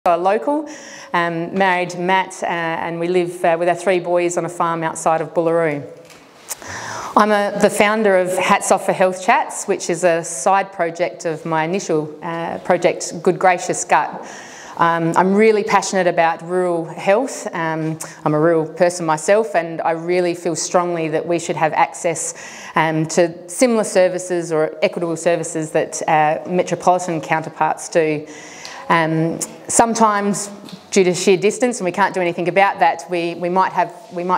so a local. Married Matt, and we live with our 3 boys on a farm outside of Bullaroo. I'm the founder of Hats Off for Health Chats, which is a side project of my initial project, Good Gracious Gut. I'm really passionate about rural health. I'm a rural person myself, and I really feel strongly that we should have access to similar services or equitable services that metropolitan counterparts do. Sometimes, due to sheer distance, and we can't do anything about that, we might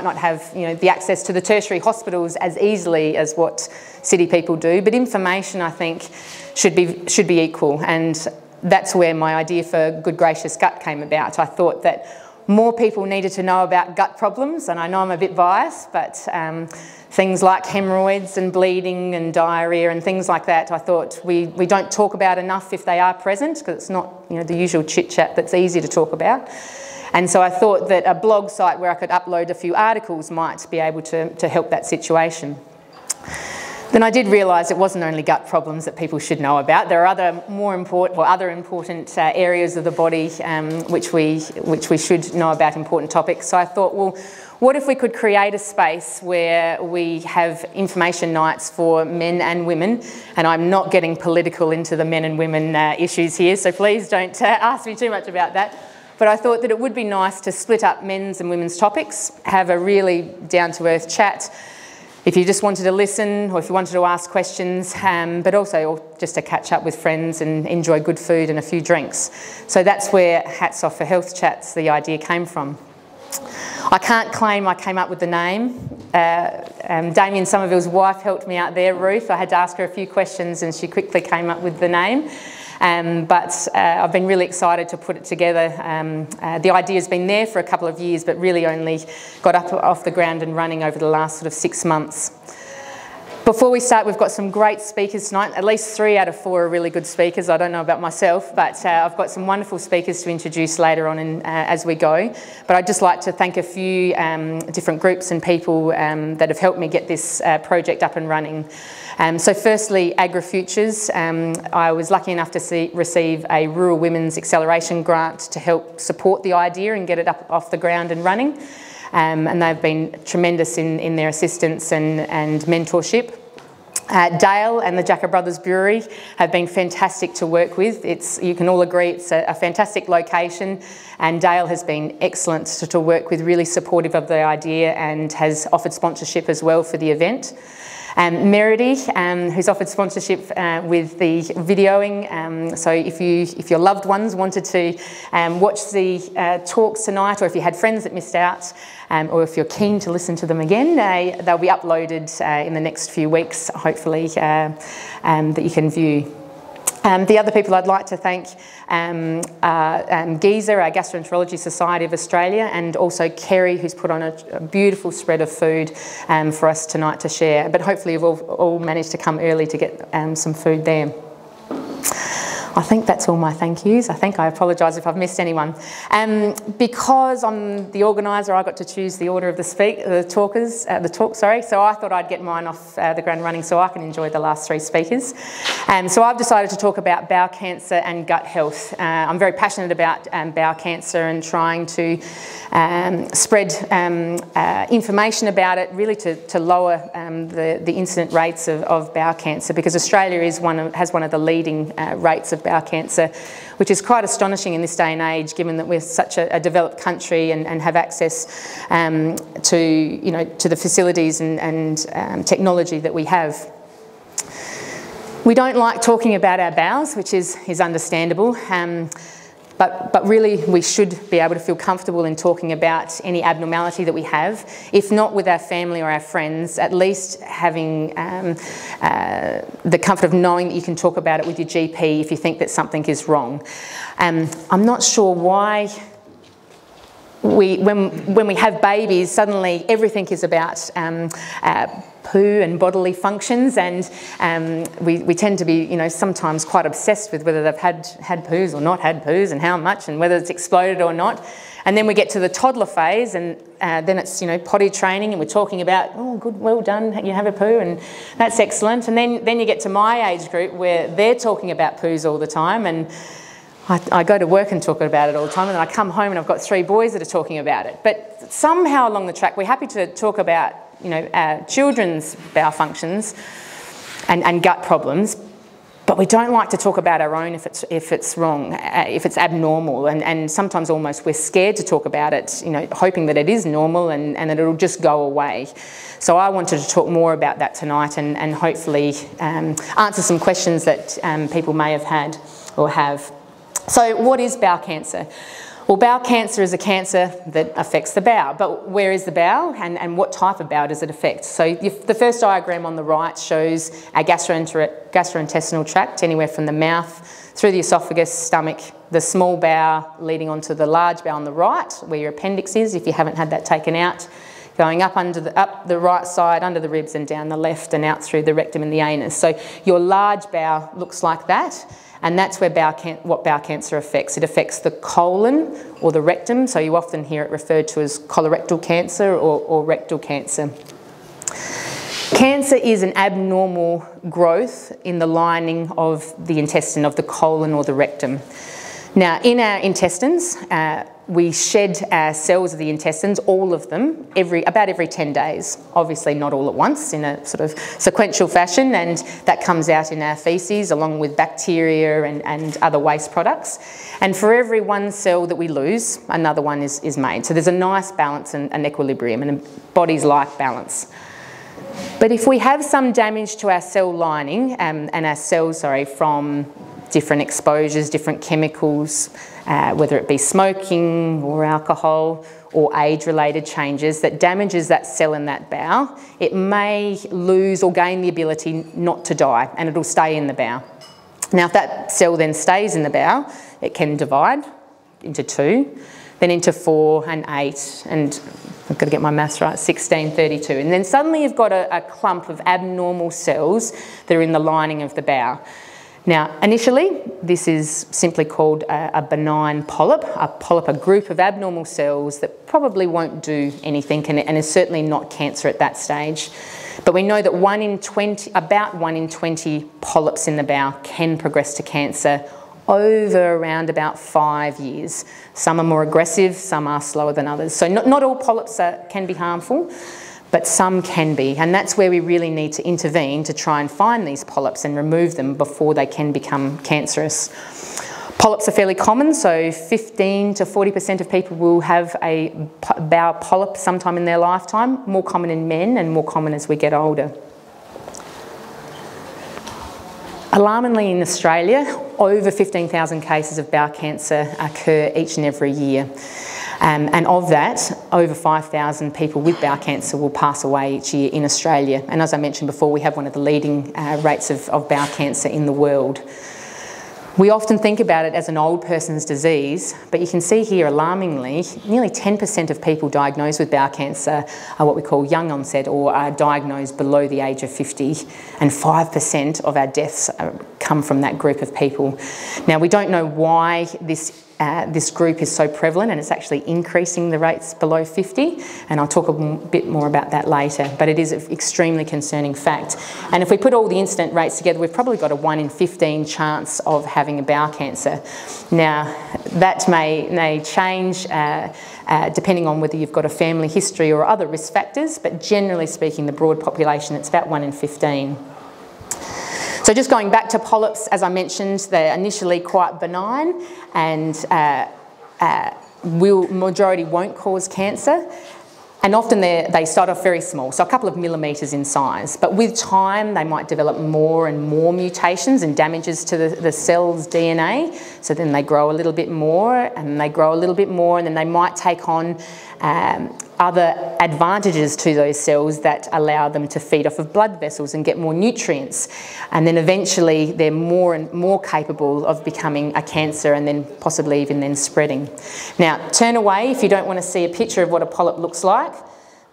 not have the access to the tertiary hospitals as easily as what city people do. But information, I think, should be equal, and that's where my idea for Good Gracious Gut came about. I thought that more people needed to know about gut problems, and I know I'm a bit biased, but things like hemorrhoids and bleeding and diarrhoea and things like that, I thought we don't talk about enough if they are present, because it's not the usual chit-chat that's easy to talk about. And so I thought that a blog site where I could upload a few articles might be able to help that situation. Then I did realise it wasn't only gut problems that people should know about. There are other important areas of the body which we should know about, important topics. So I thought, well, what if we could create a space where we have information nights for men and women? And I'm not getting political into the men and women issues here, so please don't ask me too much about that. But I thought that it would be nice to split up men's and women's topics, have a really down-to-earth chat, if you just wanted to listen or if you wanted to ask questions, but also just to catch up with friends and enjoy good food and a few drinks. So that's where Hats Off for Health Chats, the idea came from. I can't claim I came up with the name. Damien Somerville's wife helped me out there, Ruth. I had to ask her a few questions and she quickly came up with the name. But I've been really excited to put it together. The idea's been there for a couple of years, but really only got up off the ground and running over the last sort of 6 months. Before we start, we've got some great speakers tonight. At least 3 out of 4 are really good speakers. I don't know about myself, but I've got some wonderful speakers to introduce later on as we go. But I'd just like to thank a few different groups and people that have helped me get this project up and running. So firstly, AgriFutures. I was lucky enough to receive a Rural Women's Acceleration Grant to help support the idea and get it up off the ground and running. And they've been tremendous in their assistance and mentorship. Dale and the Jacker Brothers Brewery have been fantastic to work with. You can all agree it's a fantastic location, and Dale has been excellent to work with, really supportive of the idea, and has offered sponsorship as well for the event. Meredy, who's offered sponsorship with the videoing. So if your loved ones wanted to watch the talks tonight, or if you had friends that missed out, or if you're keen to listen to them again, they'll be uploaded in the next few weeks, hopefully, that you can view. The other people I'd like to thank are Geezer, our Gastroenterology Society of Australia, and also Kerry, who's put on a beautiful spread of food for us tonight to share. But hopefully you've all managed to come early to get some food there. I think that's all my thank yous. I apologise if I've missed anyone. Because I'm the organiser, I got to choose the order of the talk. So I thought I'd get mine off the ground running so I can enjoy the last 3 speakers. So I've decided to talk about bowel cancer and gut health. I'm very passionate about bowel cancer and trying to spread information about it, really to lower the incident rates of bowel cancer, because Australia has one of the leading rates of bowel cancer, which is quite astonishing in this day and age, given that we're such a developed country and have access to the facilities and technology that we have. We don't like talking about our bowels, which is understandable. But really, we should be able to feel comfortable in talking about any abnormality that we have, if not with our family or our friends, at least having the comfort of knowing that you can talk about it with your GP if you think that something is wrong. I'm not sure why when we have babies, suddenly everything is about poo and bodily functions, and we tend to be, sometimes quite obsessed with whether they've had poos or not had poos, and how much, and whether it's exploded or not. And then we get to the toddler phase, and then it's potty training, and we're talking about, oh, good, well done, you have a poo, and that's excellent. And then you get to my age group where they're talking about poos all the time, and I go to work and talk about it all the time, and then I come home and I've got 3 boys that are talking about it. But somehow along the track, we're happy to talk about, you know, our children's bowel functions and gut problems, but we don't like to talk about our own if it's wrong, if it's abnormal, and sometimes almost we're scared to talk about it, you know, hoping that it is normal and that it'll just go away. So I wanted to talk more about that tonight and hopefully answer some questions that people may have had or have. So what is bowel cancer? Well, bowel cancer is a cancer that affects the bowel, but where is the bowel and what type of bowel does it affect? So the first diagram on the right shows our gastrointestinal tract, anywhere from the mouth through the esophagus, stomach, the small bowel leading onto the large bowel on the right, where your appendix is, if you haven't had that taken out, going up the right side, under the ribs and down the left and out through the rectum and the anus. So your large bowel looks like that. And that's where what bowel cancer affects. It affects the colon or the rectum, so you often hear it referred to as colorectal cancer or rectal cancer. Cancer is an abnormal growth in the lining of the intestine, of the colon or the rectum. Now, in our intestines, we shed our cells of the intestines, all of them, about every 10 days. Obviously not all at once, in a sort of sequential fashion, and that comes out in our faeces along with bacteria and other waste products. And for every one cell that we lose, another one is made. So there's a nice balance and equilibrium, and bodies like balance. But if we have some damage to our cell lining and our cells, from different exposures, different chemicals, whether it be smoking or alcohol or age-related changes that damages that cell in that bowel, it may lose or gain the ability not to die, and it'll stay in the bowel. Now, if that cell then stays in the bowel, it can divide into 2, then into 4 and 8, and I've got to get my maths right, 16, 32. And then suddenly you've got a clump of abnormal cells that are in the lining of the bowel. Now, initially, this is simply called a benign polyp. A polyp, a group of abnormal cells that probably won't do anything and is certainly not cancer at that stage. But we know that about 1 in 20 polyps in the bowel can progress to cancer over around about 5 years. Some are more aggressive, some are slower than others. So not all polyps can be harmful, but some can be, and that's where we really need to intervene to try and find these polyps and remove them before they can become cancerous. Polyps are fairly common, so 15 to 40% of people will have a bowel polyp sometime in their lifetime, more common in men and more common as we get older. Alarmingly, in Australia, over 15,000 cases of bowel cancer occur each and every year. And of that, over 5,000 people with bowel cancer will pass away each year in Australia. And as I mentioned before, we have one of the leading rates of bowel cancer in the world. We often think about it as an old person's disease, but you can see here alarmingly, nearly 10% of people diagnosed with bowel cancer are what we call young onset or are diagnosed below the age of 50, and 5% of our deaths come from that group of people. Now, we don't know why this group is so prevalent, and it's actually increasing the rates below 50, and I'll talk a bit more about that later, but it is an extremely concerning fact. And if we put all the incident rates together, we've probably got a 1 in 15 chance of having a bowel cancer. Now, that may change depending on whether you've got a family history or other risk factors, but generally speaking, the broad population, it's about 1 in 15. So just going back to polyps, as I mentioned, they're initially quite benign and majority won't cause cancer. And often they start off very small, so a couple of millimetres in size. But with time, they might develop more and more mutations and damages to the cell's DNA. So then they grow a little bit more, and they grow a little bit more, and then they might take on other advantages to those cells that allow them to feed off of blood vessels and get more nutrients. And then eventually they're more and more capable of becoming a cancer and then possibly even then spreading. Now, turn away if you don't want to see a picture of what a polyp looks like.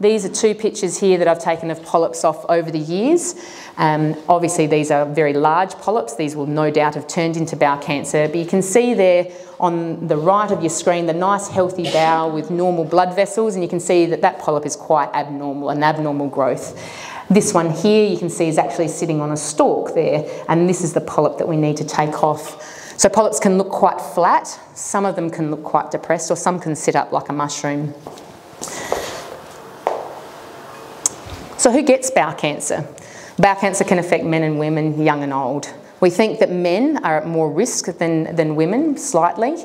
These are 2 pictures here that I've taken of polyps off over the years. Obviously these are very large polyps. These will no doubt have turned into bowel cancer, but you can see there on the right of your screen the nice healthy bowel with normal blood vessels, and you can see that that polyp is quite abnormal, an abnormal growth. This one here you can see is actually sitting on a stalk there, and this is the polyp that we need to take off So polyps can look quite flat, some of them can look quite depressed, or some can sit up like a mushroom. So who gets bowel cancer? Bowel cancer can affect men and women, young and old. We think that men are at more risk than women, slightly,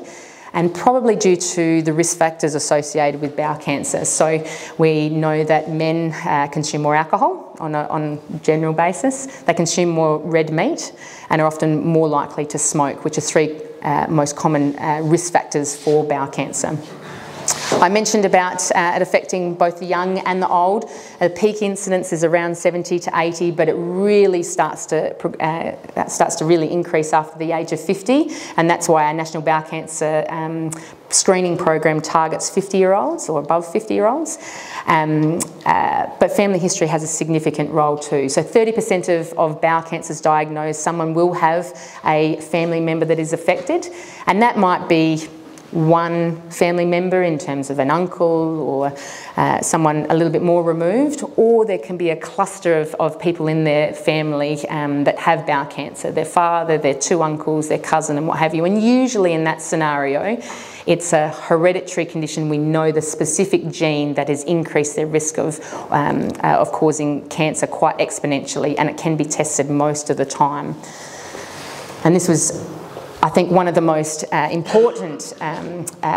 and probably due to the risk factors associated with bowel cancer. So we know that men consume more alcohol on a general basis, they consume more red meat, and are often more likely to smoke, which are three most common risk factors for bowel cancer. I mentioned about it affecting both the young and the old. The peak incidence is around 70 to 80, but it really starts to really increase after the age of 50, and that's why our National Bowel Cancer screening program targets 50-year-olds or above 50-year-olds. But family history has a significant role too. So 30% of bowel cancers diagnosed, someone will have a family member that is affected, and that might be one family member in terms of an uncle or someone a little bit more removed, or there can be a cluster of people in their family that have bowel cancer, their father, their two uncles, their cousin and what have you. And usually in that scenario, it's a hereditary condition. We know the specific gene that has increased their risk of causing cancer quite exponentially, and it can be tested most of the time. And this was, I think, one of the most important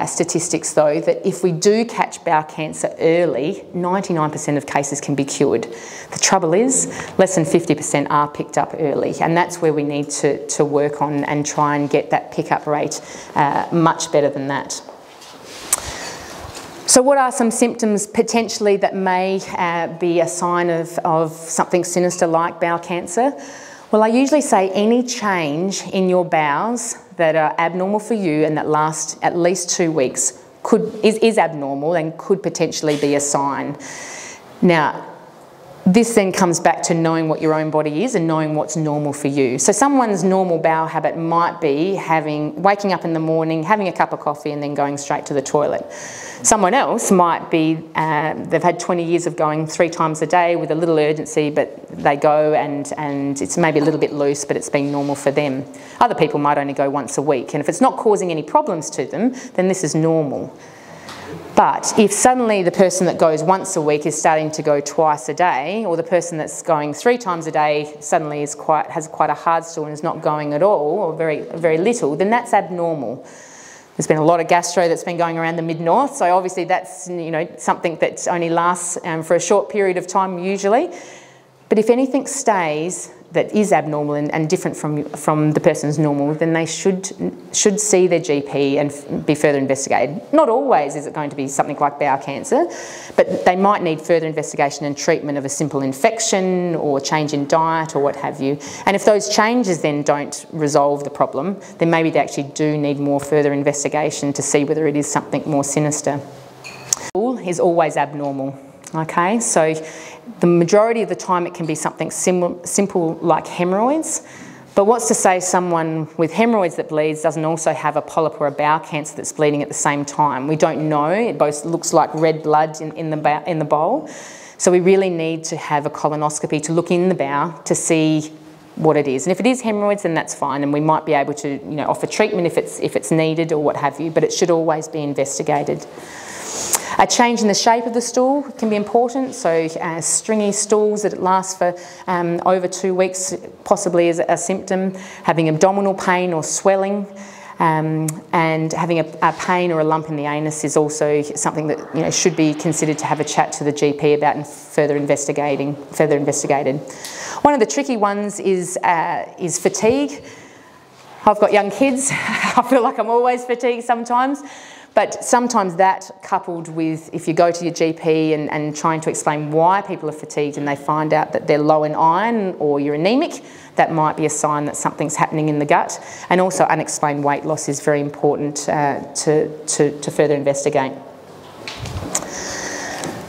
statistics, though, that if we do catch bowel cancer early, 99% of cases can be cured. The trouble is, less than 50% are picked up early, and that's where we need to work on and try and get that pickup rate much better than that. So what are some symptoms potentially that may be a sign of something sinister like bowel cancer? Well, I usually say any change in your bowels that are abnormal for you and that last at least 2 weeks is abnormal and could potentially be a sign. Now, this then comes back to knowing what your own body is and knowing what's normal for you. So someone's normal bowel habit might be waking up in the morning, having a cup of coffee and then going straight to the toilet. Someone else might be, they've had 20 years of going 3 times a day with a little urgency, but they go and it's maybe a little bit loose, but it's been normal for them. Other people might only go once a week, and if it's not causing any problems to them, then this is normal. But if suddenly the person that goes once a week is starting to go twice a day, or the person that's going 3 times a day suddenly has quite a hard stool and is not going at all, or very little, then that's abnormal. There's been a lot of gastro that's been going around the mid-north, so obviously that's something that only lasts for a short period of time usually. But if anything stays that is abnormal and different from the person's normal, then they should see their GP and be further investigated. Not always is it going to be something like bowel cancer, but they might need further investigation and treatment of a simple infection or change in diet or what have you. And if those changes then don't resolve the problem, then maybe they actually do need more further investigation to see whether it is something more sinister. Bowel is always abnormal. Okay, so the majority of the time it can be something simple like hemorrhoids, but what's to say someone with hemorrhoids that bleeds doesn't also have a polyp or a bowel cancer that's bleeding at the same time? We don't know. It both looks like red blood in the bowl, so we really need to have a colonoscopy to look in the bowel to see what it is. And if it is hemorrhoids, then that's fine, and we might be able to offer treatment if it's needed or what have you, but it should always be investigated. A change in the shape of the stool can be important, so stringy stools that last for over 2 weeks possibly is a symptom. Having abdominal pain or swelling, and having a pain or a lump in the anus is also something that should be considered to have a chat to the GP about and further investigated. One of the tricky ones is fatigue. I've got young kids. I feel like I'm always fatigued sometimes. But sometimes that, coupled with if you go to your GP and trying to explain why people are fatigued and they find out that they're low in iron or you're anemic, that might be a sign that something's happening in the gut. And also unexplained weight loss is very important to further investigate.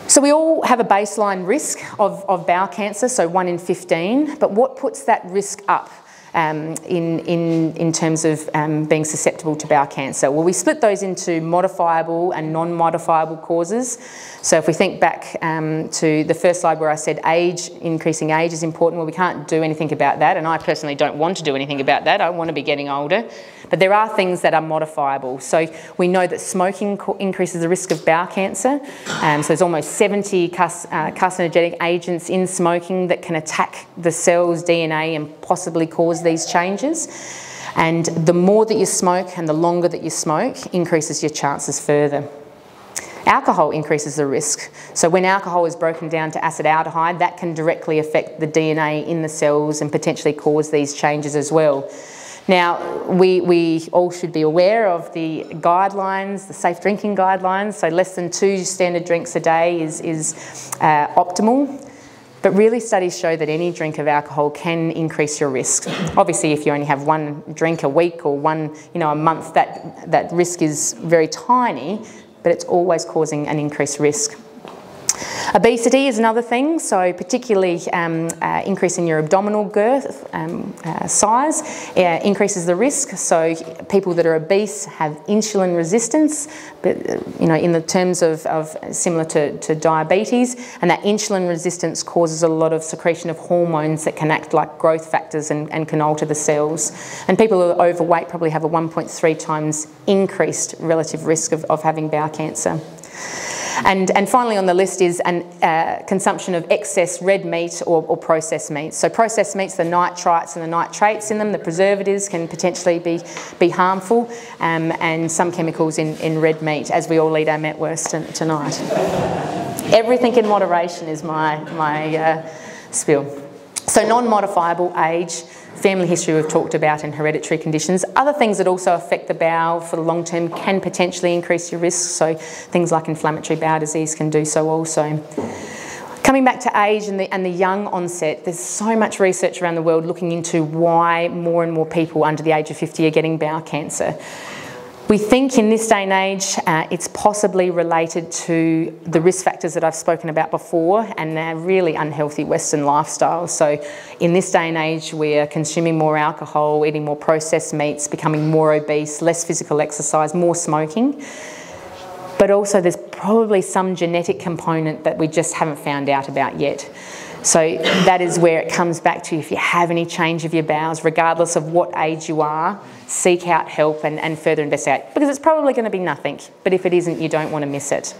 So we all have a baseline risk of bowel cancer, so 1 in 15, but what puts that risk up? in terms of being susceptible to bowel cancer? Well, we split those into modifiable and non-modifiable causes. So if we think back to the first slide where I said increasing age is important, well, we can't do anything about that, and I personally don't want to do anything about that. I want to be getting older. But there are things that are modifiable. So we know that smoking increases the risk of bowel cancer. So there's almost 70 carcinogenic agents in smoking that can attack the cell's DNA and possibly cause these changes. And the more that you smoke and the longer that you smoke increases your chances further. Alcohol increases the risk. So when alcohol is broken down to acetaldehyde, that can directly affect the DNA in the cells and potentially cause these changes as well. Now, we all should be aware of the guidelines, the safe drinking guidelines. So less than 2 standard drinks a day is optimal. But really, studies show that any drink of alcohol can increase your risk. Obviously, if you only have 1 drink a week or a month, that risk is very tiny, but it's always causing an increased risk. Obesity is another thing, so particularly increasing your abdominal girth, size, increases the risk. So people that are obese have insulin resistance, but in the terms of similar to diabetes, and that insulin resistance causes a lot of secretion of hormones that can act like growth factors and can alter the cells. And people who are overweight probably have a 1.3 times increased relative risk of having bowel cancer. And finally on the list is consumption of excess red meat or processed meat. So processed meats, the nitrites and the nitrates in them, the preservatives can potentially be harmful, and some chemicals in red meat, as we all eat our metwurst tonight. Everything in moderation is my spiel. So non-modifiable age, family history we've talked about, and hereditary conditions. Other things that also affect the bowel for the long term can potentially increase your risk. So things like inflammatory bowel disease can do so also. Coming back to age and the young onset, there's so much research around the world looking into why more and more people under the age of 50 are getting bowel cancer. We think in this day and age it's possibly related to the risk factors that I've spoken about before and a really unhealthy Western lifestyle. So in this day and age we're consuming more alcohol, eating more processed meats, becoming more obese, less physical exercise, more smoking. But also there's probably some genetic component that we just haven't found out about yet. So that is where it comes back to, if you have any change of your bowels, regardless of what age you are, seek out help and further investigate, because it's probably going to be nothing, but if it isn't, you don't want to miss it.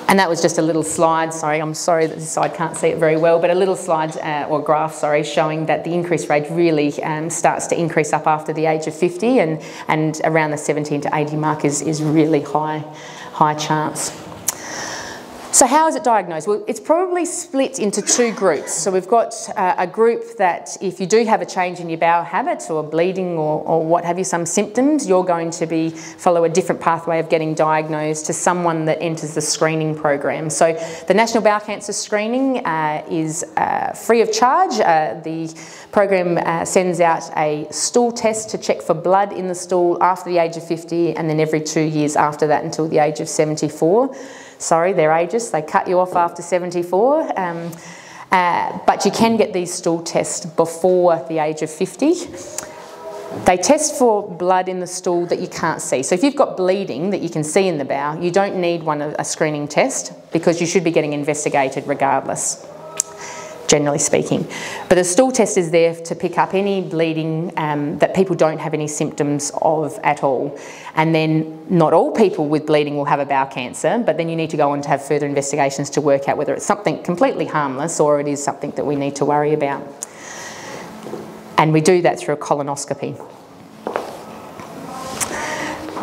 And that was just a little slide, I'm sorry that this side can't see it very well, but a little slide, or graph, showing that the increase rate really starts to increase up after the age of 50, and around the 17 to 80 mark is really high chance. So how is it diagnosed? Well, it's probably split into 2 groups. So we've got a group that if you do have a change in your bowel habits or bleeding or what have you, some symptoms, you're going to follow a different pathway of getting diagnosed to someone that enters the screening program. So the National Bowel Cancer Screening is free of charge. The program sends out a stool test to check for blood in the stool after the age of 50, and then every 2 years after that until the age of 74. Sorry, they're ageist, they cut you off after 74, but you can get these stool tests before the age of 50. They test for blood in the stool that you can't see. So if you've got bleeding that you can see in the bowel, you don't need a screening test, because you should be getting investigated regardless, generally speaking. But the stool test is there to pick up any bleeding that people don't have any symptoms of at all. And then not all people with bleeding will have a bowel cancer, but then you need to go on to have further investigations to work out whether it's something completely harmless or it is something that we need to worry about. And we do that through a colonoscopy.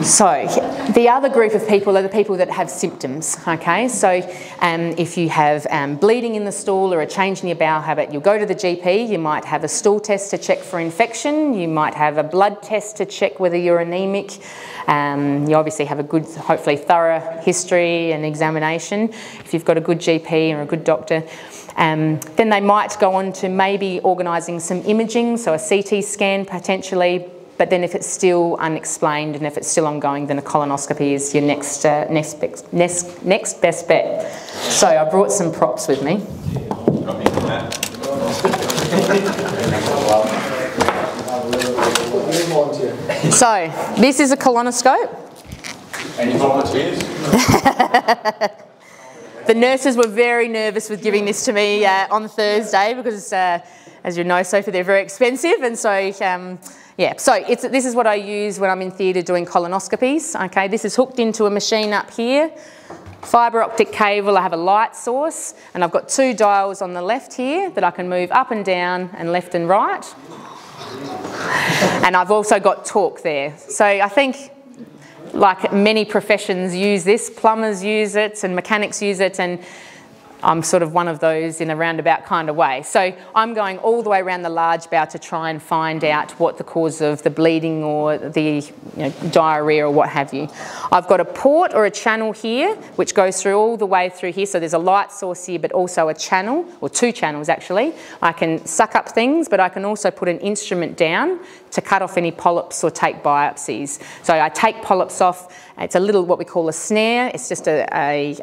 So the other group of people are the people that have symptoms, okay? So if you have bleeding in the stool or a change in your bowel habit, you'll go to the GP, you might have a stool test to check for infection, you might have a blood test to check whether you're anemic, you obviously have a good, hopefully thorough history and examination if you've got a good GP or a good doctor. Then they might go on to maybe organising some imaging, so a CT scan potentially. But then if it's still unexplained and if it's still ongoing, then a colonoscopy is your next best bet. So I brought some props with me. So, this is a colonoscope. Any volunteers? The nurses were very nervous with giving this to me on Thursday because, as you know, Sophie, they're very expensive, and so yeah. So this is what I use when I'm in theatre doing colonoscopies. Okay, this is hooked into a machine up here. Fibre optic cable. I have a light source, and I've got 2 dials on the left here that I can move up and down and left and right. And I've also got torque there. So I think, like many professions use this, plumbers use it and mechanics use it, and I'm sort of one of those in a roundabout kind of way. So I'm going all the way around the large bowel to try and find out what the cause of the bleeding or the diarrhoea or what have you. I've got a port or a channel here which goes through all the way through here. So there's a light source here but also a channel, or 2 channels actually. I can suck up things, but I can also put an instrument down to cut off any polyps or take biopsies. So I take polyps off. It's a little, what we call a snare. It's just a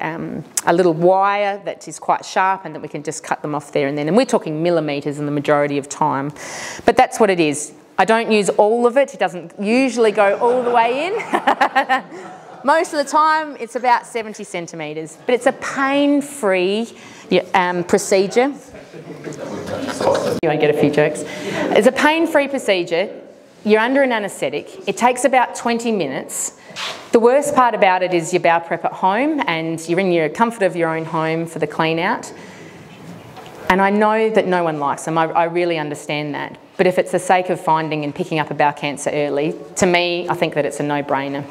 little wire that is quite sharp and that we can just cut them off there and then. And we're talking millimetres in the majority of time. But that's what it is. I don't use all of it. It doesn't usually go all the way in. Most of the time it's about 70 centimetres. But it's a pain-free procedure. You won't get a few jokes. It's a pain-free procedure. You're under an anaesthetic. It takes about 20 minutes. The worst part about it is your bowel prep at home, and you're in your comfort of your own home for the clean out. And I know that no one likes them. I really understand that. But if it's the sake of finding and picking up a bowel cancer early, to me, I think that it's a no-brainer.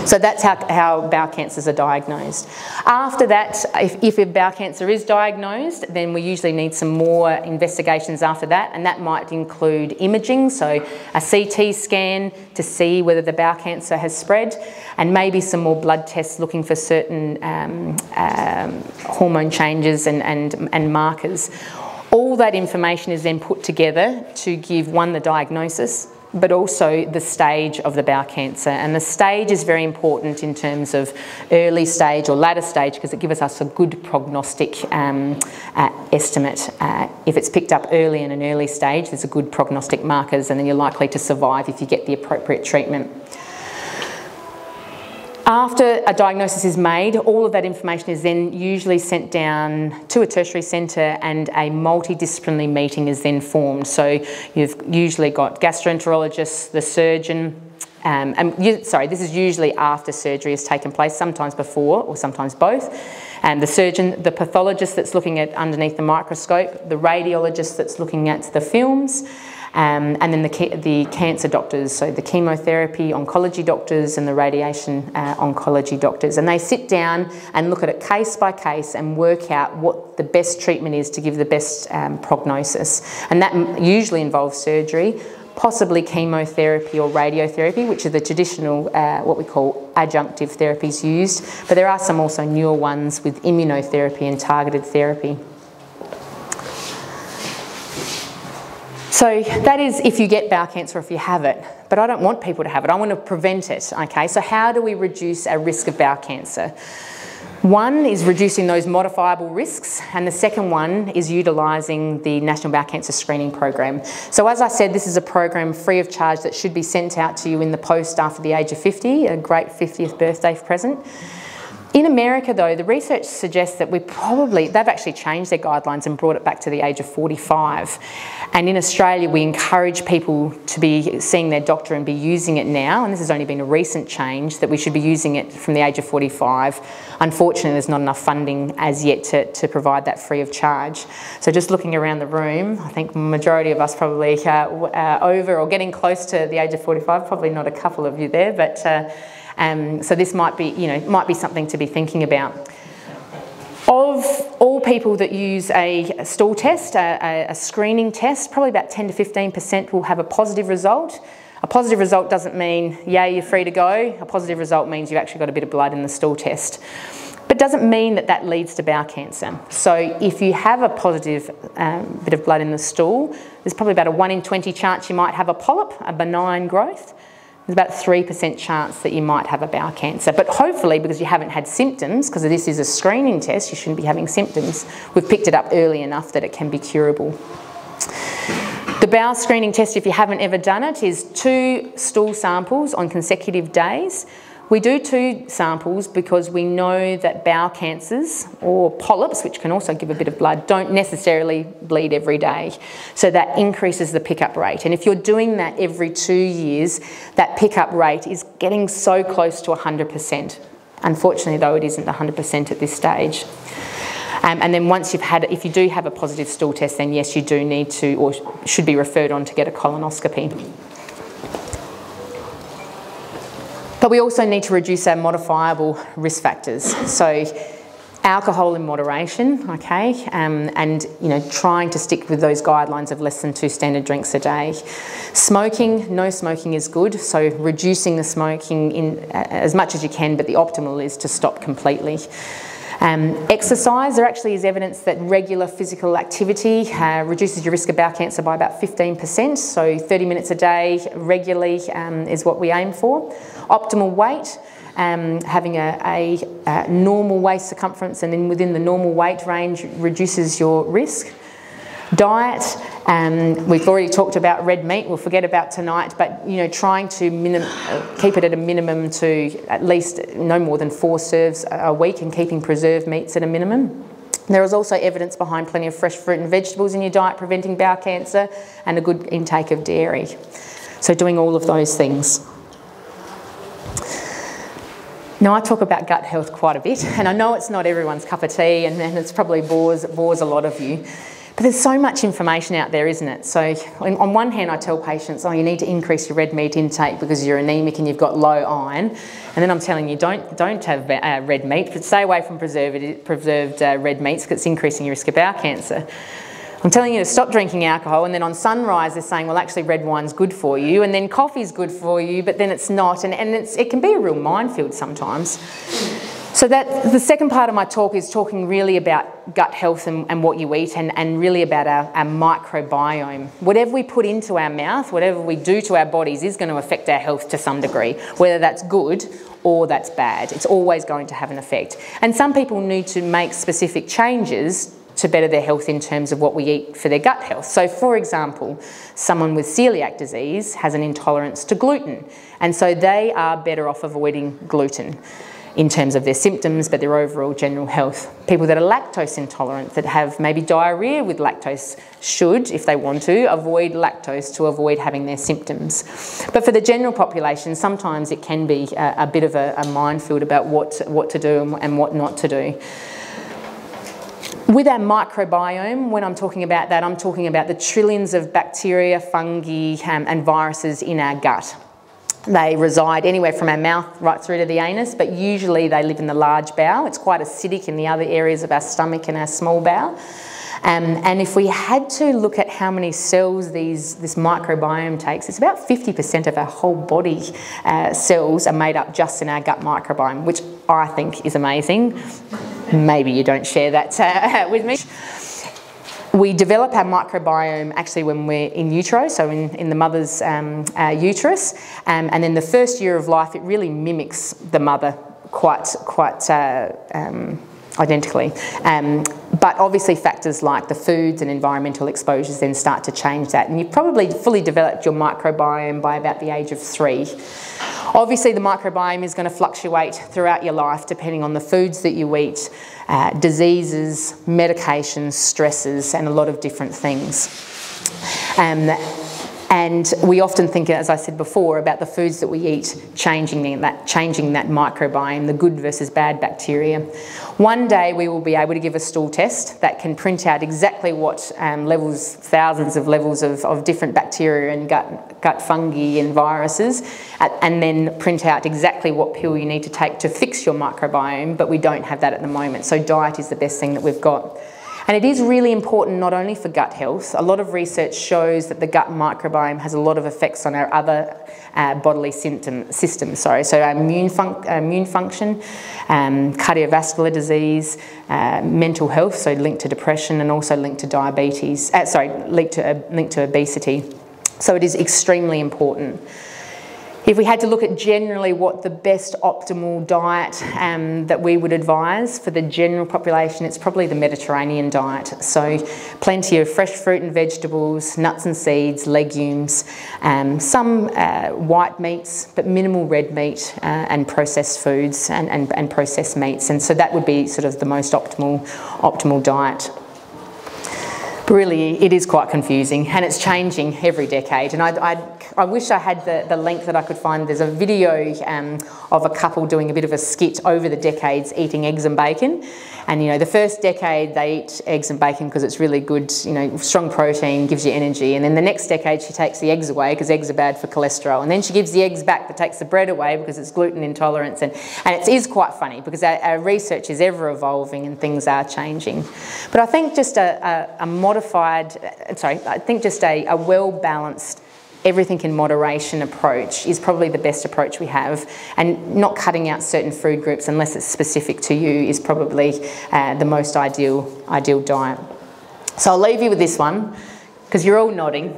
So that's how bowel cancers are diagnosed. After that, if a bowel cancer is diagnosed, then we usually need some more investigations after that, and that might include imaging, so a CT scan to see whether the bowel cancer has spread, and maybe some more blood tests looking for certain hormone changes and markers. All that information is then put together to give, one, the diagnosis, but also the stage of the bowel cancer. And the stage is very important in terms of early stage or latter stage, because it gives us a good prognostic estimate. If it's picked up early in an early stage, there's a good prognostic markers, and then you're likely to survive if you get the appropriate treatment. After a diagnosis is made, all of that information is then usually sent down to a tertiary centre, and a multidisciplinary meeting is then formed. So you've usually got gastroenterologists, the surgeon, this is usually after surgery has taken place, sometimes before or sometimes both. And the surgeon, the pathologist that's looking at underneath the microscope, the radiologist that's looking at the films, and then the cancer doctors, so the chemotherapy oncology doctors and the radiation oncology doctors. And they sit down and look at it case by case and work out what the best treatment is to give the best prognosis. And that usually involves surgery, possibly chemotherapy or radiotherapy, which are the traditional, what we call adjunctive therapies used. But there are some also newer ones with immunotherapy and targeted therapy. So that is if you get bowel cancer or if you have it. But I don't want people to have it. I want to prevent it, okay? So how do we reduce our risk of bowel cancer? One is reducing those modifiable risks, and the second one is utilising the National Bowel Cancer Screening Program. So as I said, this is a program free of charge that should be sent out to you in the post after the age of 50, a great 50th birthday present. In America, though, the research suggests that they've actually changed their guidelines and brought it back to the age of 45. And in Australia, we encourage people to be seeing their doctor and be using it now. And this has only been a recent change, that we should be using it from the age of 45. Unfortunately, there's not enough funding as yet to provide that free of charge. So just looking around the room, I think the majority of us probably over or getting close to the age of 45, probably not a couple of you there, but so this might be something to be thinking about. Of all people that use a stool test, a screening test, probably about 10 to 15% will have a positive result. A positive result doesn't mean, yay, you're free to go. A positive result means you've actually got a bit of blood in the stool test. But doesn't mean that that leads to bowel cancer. So if you have a positive bit of blood in the stool, there's probably about a 1 in 20 chance you might have a polyp, a benign growth. There's about a 3% chance that you might have a bowel cancer. But hopefully, because you haven't had symptoms, because this is a screening test, you shouldn't be having symptoms, we've picked it up early enough that it can be curable. The bowel screening test, if you haven't ever done it, is 2 stool samples on consecutive days. We do 2 samples because we know that bowel cancers or polyps, which can also give a bit of blood, don't necessarily bleed every day. So that increases the pickup rate. And if you're doing that every 2 years, that pickup rate is getting so close to 100%. Unfortunately, though, it isn't 100% at this stage. And then once you've had, if you do have a positive stool test, then yes, you do need to or should be referred on to get a colonoscopy. But we also need to reduce our modifiable risk factors. So alcohol in moderation, okay, and trying to stick with those guidelines of less than 2 standard drinks a day. Smoking, no smoking is good, so reducing the smoking in as much as you can, but the optimal is to stop completely. Exercise, there actually is evidence that regular physical activity reduces your risk of bowel cancer by about 15%, so 30 minutes a day regularly is what we aim for. Optimal weight, having a normal waist circumference and then within the normal weight range reduces your risk. Diet, we've already talked about red meat, we'll forget about tonight, but trying to keep it at a minimum to at least no more than 4 serves a week and keeping preserved meats at a minimum. There is also evidence behind plenty of fresh fruit and vegetables in your diet preventing bowel cancer and a good intake of dairy. So doing all of those things. Now I talk about gut health quite a bit, and I know it's not everyone's cup of tea and it's probably bores a lot of you. But there's so much information out there, isn't it? So on one hand, I tell patients, you need to increase your red meat intake because you're anemic and you've got low iron. And then I'm telling you, don't have red meat, but stay away from preserved red meats because it's increasing your risk of bowel cancer. I'm telling you to stop drinking alcohol, and then on sunrise they're saying, well, actually red wine's good for you, and then coffee's good for you, but then it's not. And it can be a real minefield sometimes. So the second part of my talk is talking really about gut health and what you eat and really about our microbiome. Whatever we put into our mouth, whatever we do to our bodies is going to affect our health to some degree, whether that's good or that's bad. It's always going to have an effect. And some people need to make specific changes to better their health in terms of what we eat for their gut health. So for example, someone with celiac disease has an intolerance to gluten, and so they are better off avoiding gluten in terms of their symptoms, but their overall general health. People that are lactose intolerant, that have maybe diarrhoea with lactose, should, if they want to, avoid lactose to avoid having their symptoms. But for the general population, sometimes it can be a bit of a minefield about what to do and what not to do. With our microbiome, when I'm talking about that, I'm talking about the trillions of bacteria, fungi, and viruses in our gut. They reside anywhere from our mouth right through to the anus, but usually they live in the large bowel. It's quite acidic in the other areas of our stomach and our small bowel. And if we had to look at how many cells this microbiome takes, it's about 50% of our whole body cells are made up just in our gut microbiome, which I think is amazing. Maybe you don't share that with me. We develop our microbiome actually when we're in utero, so in the mother's uterus, and then the first year of life it really mimics the mother quite identically. But obviously factors like the foods and environmental exposures then start to change that, and you've probably fully developed your microbiome by about the age of 3. Obviously the microbiome is going to fluctuate throughout your life depending on the foods that you eat, diseases, medications, stresses, and a lot of different things. And we often think, as I said before, about the foods that we eat changing that microbiome, the good versus bad bacteria. One day we will be able to give a stool test that can print out exactly what levels, thousands of levels of different bacteria and gut fungi and viruses, and then print out exactly what pill you need to take to fix your microbiome, but we don't have that at the moment. So diet is the best thing that we've got. And it is really important not only for gut health. A lot of research shows that the gut microbiome has a lot of effects on our other bodily systems. So our immune function, cardiovascular disease, mental health, so linked to depression, and also linked to diabetes. Linked to obesity. So it is extremely important. If we had to look at generally what the best optimal diet that we would advise for the general population, it's probably the Mediterranean diet. So plenty of fresh fruit and vegetables, nuts and seeds, legumes, some white meats, but minimal red meat and processed foods and processed meats. And so that would be sort of the most optimal diet. But really, it is quite confusing, and it's changing every decade. And I wish I had the link that I could find. There's a video of a couple doing a bit of a skit over the decades eating eggs and bacon. And, you know, the first decade they eat eggs and bacon because it's really good, you know, strong protein, gives you energy. And then the next decade she takes the eggs away because eggs are bad for cholesterol. And then she gives the eggs back but takes the bread away because it's gluten intolerance. And it is quite funny because our research is ever evolving and things are changing. But I think just a well-balanced, everything in moderation approach is probably the best approach we have, and not cutting out certain food groups unless it's specific to you is probably the most ideal diet. So I'll leave you with this one because you're all nodding.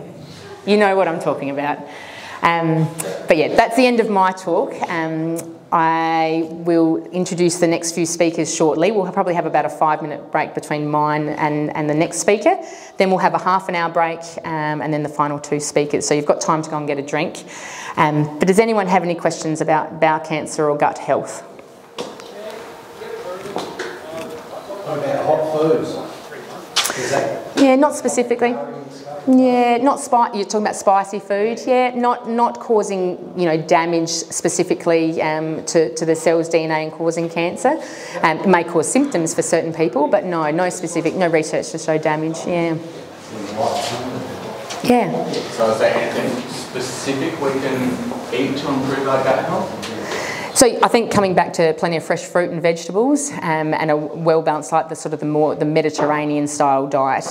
You know what I'm talking about. But yeah, that's the end of my talk. I will introduce the next few speakers shortly. We'll probably have about a 5-minute break between mine and the next speaker. Then we'll have a half-an-hour break and then the final 2 speakers. So you've got time to go and get a drink. But does anyone have any questions about bowel cancer or gut health? What about hot foods? Yeah, not specifically. Yeah, not you're talking about spicy food. Yeah, not causing, you know, damage specifically to the cell's DNA and causing cancer. It may cause symptoms for certain people, but no research to show damage. Yeah. Yeah. So is there anything specific we can eat to improve our gut health? So I think coming back to plenty of fresh fruit and vegetables and a well-balanced diet, the Mediterranean style diet.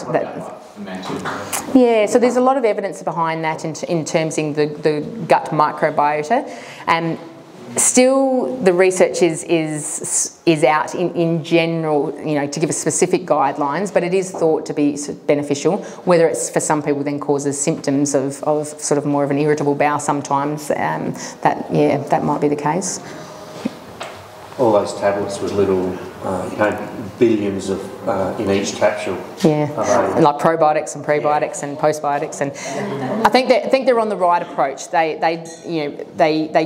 Yeah, so there's a lot of evidence behind that in terms of the gut microbiota. Still, the research is out in general, you know, to give us specific guidelines, but it is thought to be beneficial. Whether it's for some people then causes symptoms of sort of more of an irritable bowel sometimes, that might be the case. All those tablets with little, billions of in each capsule. Yeah, like probiotics and prebiotics and postbiotics, and I think they're on the right approach. They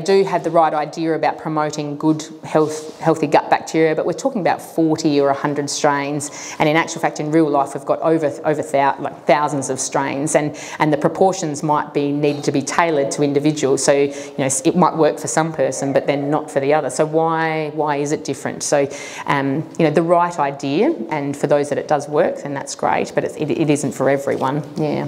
do have the right idea about promoting good healthy gut bacteria, but we're talking about 40 or 100 strains, and in actual fact, in real life, we've got over thousands of strains, and the proportions might be needed to be tailored to individuals. So it might work for some person, but then not for the other. So why is it different? So the right idea, and for those that it does work, then that's great, but it isn't for everyone. Yeah.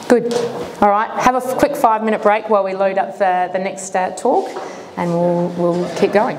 Good. All right, have a quick 5-minute break while we load up the next talk, and we'll keep going.